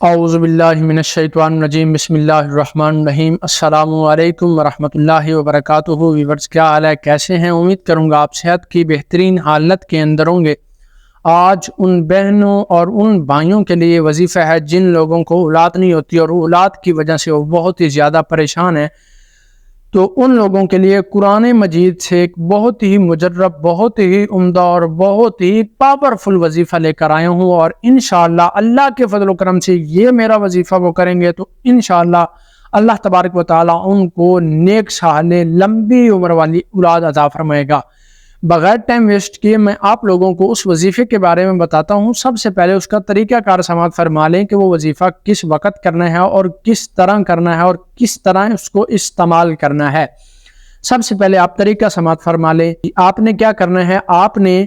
اعوذ باللہ من الشیطان الرجیم بسم اللہ الرحمن الرحیم السلام علیکم ورحمۃ اللہ وبرکاتہ۔ ویورز کیا حال ہے، کیسے ہیں؟ امید کروں گا آپ صحت کی بہترین حالت کے اندر ہوں گے۔ آج ان بہنوں اور ان بھائیوں کے لیے وظیفہ ہے جن لوگوں کو اولاد نہیں ہوتی اور اولاد کی وجہ سے وہ بہت ہی زیادہ پریشان ہیں، تو ان لوگوں کے لیے قرآن مجید سے ایک بہت ہی مجرب، بہت ہی عمدہ اور بہت ہی پاورفل وظیفہ لے کر آیا ہوں، اور انشاءاللہ اللہ کے فضل و کرم سے یہ میرا وظیفہ وہ کریں گے تو انشاءاللہ اللہ تبارک و تعالیٰ ان کو نیک صالح لمبی عمر والی اولاد عطا فرمائے گا۔ بغیر ٹائم ویسٹ کیے میں آپ لوگوں کو اس وظیفے کے بارے میں بتاتا ہوں۔ سب سے پہلے اس کا طریقہ کار سماعت فرما لیں کہ وہ وظیفہ کس وقت کرنا ہے اور کس طرح کرنا ہے اور کس طرح اس کو استعمال کرنا ہے۔ سب سے پہلے آپ طریقہ سماعت فرما لیں۔ آپ نے کیا کرنا ہے، آپ نے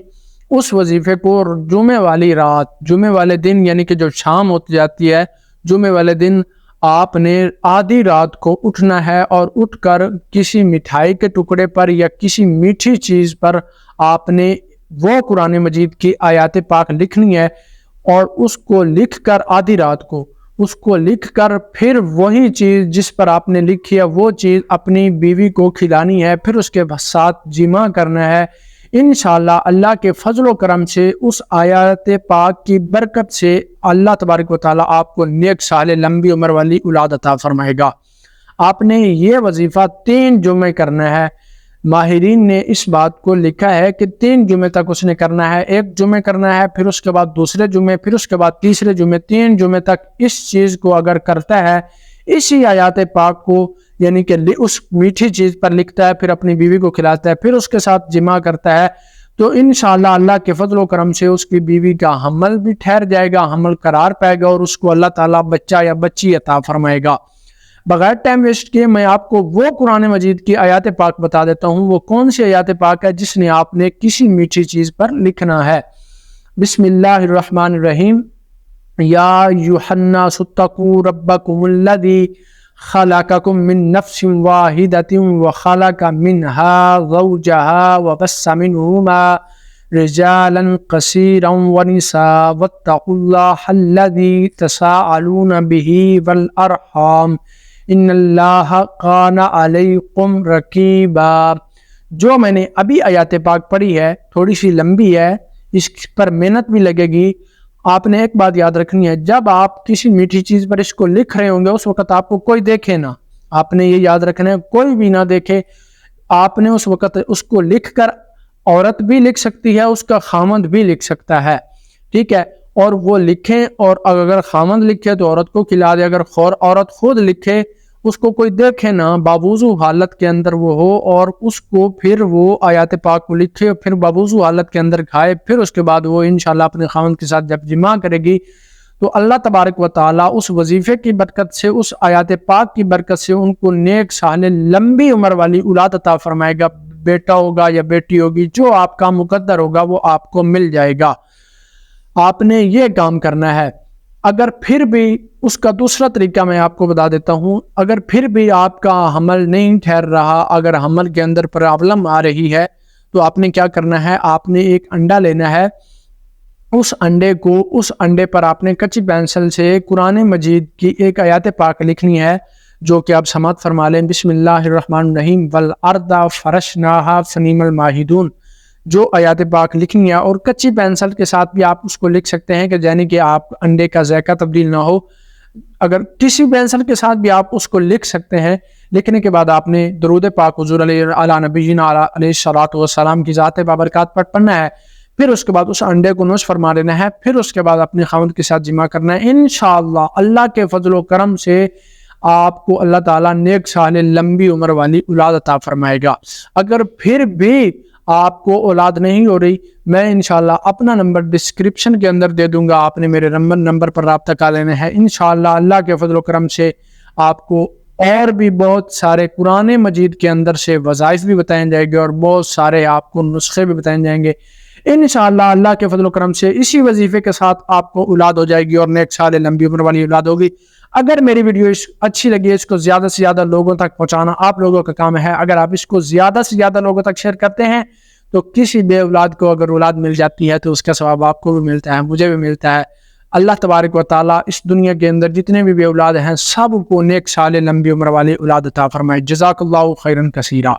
اس وظیفے کو جمعے والی رات، جمعے والے دن یعنی کہ جو شام ہوتی جاتی ہے، جمعے والے دن آپ نے آدھی رات کو اٹھنا ہے اور اٹھ کر کسی مٹھائی کے ٹکڑے پر یا کسی میٹھی چیز پر آپ نے وہ قرآن مجید کی آیات پاک لکھنی ہے، اور اس کو لکھ کر آدھی رات کو اس کو لکھ کر پھر وہی چیز جس پر آپ نے لکھی ہے وہ چیز اپنی بیوی کو کھلانی ہے، پھر اس کے ساتھ جمع کرنا ہے۔ انشاءاللہ اللہ کے فضل و کرم سے اس آیات پاک کی برکت سے اللہ تبارک و تعالیٰ آپ کو نیک صالح لمبی عمر والی اولاد عطا فرمائے گا۔ آپ نے یہ وظیفہ 3 جمعے کرنا ہے۔ ماہرین نے اس بات کو لکھا ہے کہ 3 جمعے تک اس نے کرنا ہے۔ ایک جمعے کرنا ہے، پھر اس کے بعد دوسرے جمعے، پھر اس کے بعد تیسرے جمعے، 3 جمعے تک اس چیز کو اگر کرتا ہے، اسی آیات پاک کو یعنی کہ اس میٹھی چیز پر لکھتا ہے، پھر اپنی بیوی کو کھلاتا ہے، پھر اس کے ساتھ جمع کرتا ہے، تو انشاءاللہ اللہ کے فضل و کرم سے اس کی بیوی کا حمل بھی ٹھہر جائے گا، حمل قرار پائے گا، اور اس کو اللہ تعالیٰ بچہ یا بچی عطا فرمائے گا۔ بغیر ٹائم ویسٹ کیے میں آپ کو وہ قرآن مجید کی آیات پاک بتا دیتا ہوں۔ وہ کون سی آیات پاک ہے جس نے آپ نے کسی میٹھی چیز پر لکھنا ہے؟ بسم اللہ الرحمن الرحیم۔ یا ایھا الناس اتقوا ربکم الذی خلقکم من نفس واحدۃ وخلق منها زوجها وبث منہما رجالا کثیرا ونساء واتقوا اللہ الذی تساءلون بہ والارحام ان اللہ کان علیکم رقیبا۔ جو میں نے ابھی آیات پاک پڑھی ہے تھوڑی سی لمبی ہے، اس پر محنت بھی لگے گی۔ آپ نے ایک بات یاد رکھنی ہے، جب آپ کسی میٹھی چیز پر اس کو لکھ رہے ہوں گے اس وقت آپ کو کوئی دیکھے نہ، آپ نے یہ یاد رکھنا ہے، کوئی بھی نہ دیکھے۔ آپ نے اس وقت اس کو لکھ کر، عورت بھی لکھ سکتی ہے، اس کا خامند بھی لکھ سکتا ہے، ٹھیک ہے، اور وہ لکھیں، اور اگر خامند لکھے تو عورت کو کھلا دے، اگر عورت خود لکھے اس کو کوئی دیکھے نہ، باوضو حالت کے اندر وہ ہو، اور اس کو پھر وہ آیات پاک کو لکھے، پھر باوضو حالت کے اندر کھائے، پھر اس کے بعد وہ انشاءاللہ اپنے خامند کے ساتھ جب جمع کرے گی تو اللہ تبارک و تعالیٰ اس وظیفے کی برکت سے، اس آیات پاک کی برکت سے ان کو نیک صالح لمبی عمر والی اولاد عطا فرمائے گا۔ بیٹا ہوگا یا بیٹی ہوگی، جو آپ کا مقدر ہوگا وہ آپ کو مل جائے گا۔ آپ نے یہ کام کرنا ہے۔ اگر پھر بھی اس کا دوسرا طریقہ میں آپ کو بتا دیتا ہوں، اگر پھر بھی آپ کا حمل نہیں ٹھہر رہا، اگر حمل کے اندر پرابلم آ رہی ہے، تو آپ نے کیا کرنا ہے، آپ نے ایک انڈا لینا ہے، اس انڈے پر آپ نے کچی پینسل سے قرآن مجید کی ایک آیات پاک لکھنی ہے، جو کہ آپ سماعت فرما لیں۔ بسم اللہ الرحمن الرحیم۔ والارض فرشناھا فنعم الماہدون۔ جو آیات پاک لکھنی ہے، اور کچی پینسل کے ساتھ بھی آپ اس کو لکھ سکتے ہیں کہ یعنی کہ آپ انڈے کا ذائقہ تبدیل نہ ہو، اگر کسی پینسل کے ساتھ بھی آپ اس کو لکھ سکتے ہیں۔ لکھنے کے بعد آپ نے درود پاک حضور علی نبینا علیہ الصلوۃ والسلام کی ذات بابرکات پر پڑھنا ہے، پھر اس کے بعد اس انڈے کو نوش فرما لینا ہے، پھر اس کے بعد اپنے خاوند کے ساتھ جمع کرنا ہے۔ انشاءاللہ اللہ کے فضل و کرم سے آپ کو اللہ تعالیٰ نیک صالح لمبی عمر والی اولاد عطا فرمائے گا۔ اگر پھر بھی آپ کو اولاد نہیں ہو رہی، میں انشاءاللہ اپنا نمبر ڈسکرپشن کے اندر دے دوں گا، آپ نے میرے نمبر پر رابطہ کر لینا ہے۔ انشاءاللہ اللہ کے فضل و کرم سے آپ کو اور بھی بہت سارے قرآن مجید کے اندر سے وظائف بھی بتائیں جائیں گے، اور بہت سارے آپ کو نسخے بھی بتائیں جائیں گے۔ انشاءاللہ اللہ کے فضل و کرم سے اسی وظیفے کے ساتھ آپ کو اولاد ہو جائے گی، اور نیک صالح لمبی عمر والی اولاد ہوگی۔ اگر میری ویڈیو اچھی لگی ہے، اس کو زیادہ سے زیادہ لوگوں تک پہنچانا آپ لوگوں کا کام ہے۔ اگر آپ اس کو زیادہ سے زیادہ لوگوں تک شیئر کرتے ہیں تو کسی بے اولاد کو اگر اولاد مل جاتی ہے تو اس کا ثواب آپ کو بھی ملتا ہے، مجھے بھی ملتا ہے۔ اللہ تبارک و تعالیٰ اس دنیا کے اندر جتنے بھی بے اولاد ہیں سب کو نیک صالح لمبی عمر والے اولاد عطا فرمائے۔ جزاک اللہ خیرا کثیرا۔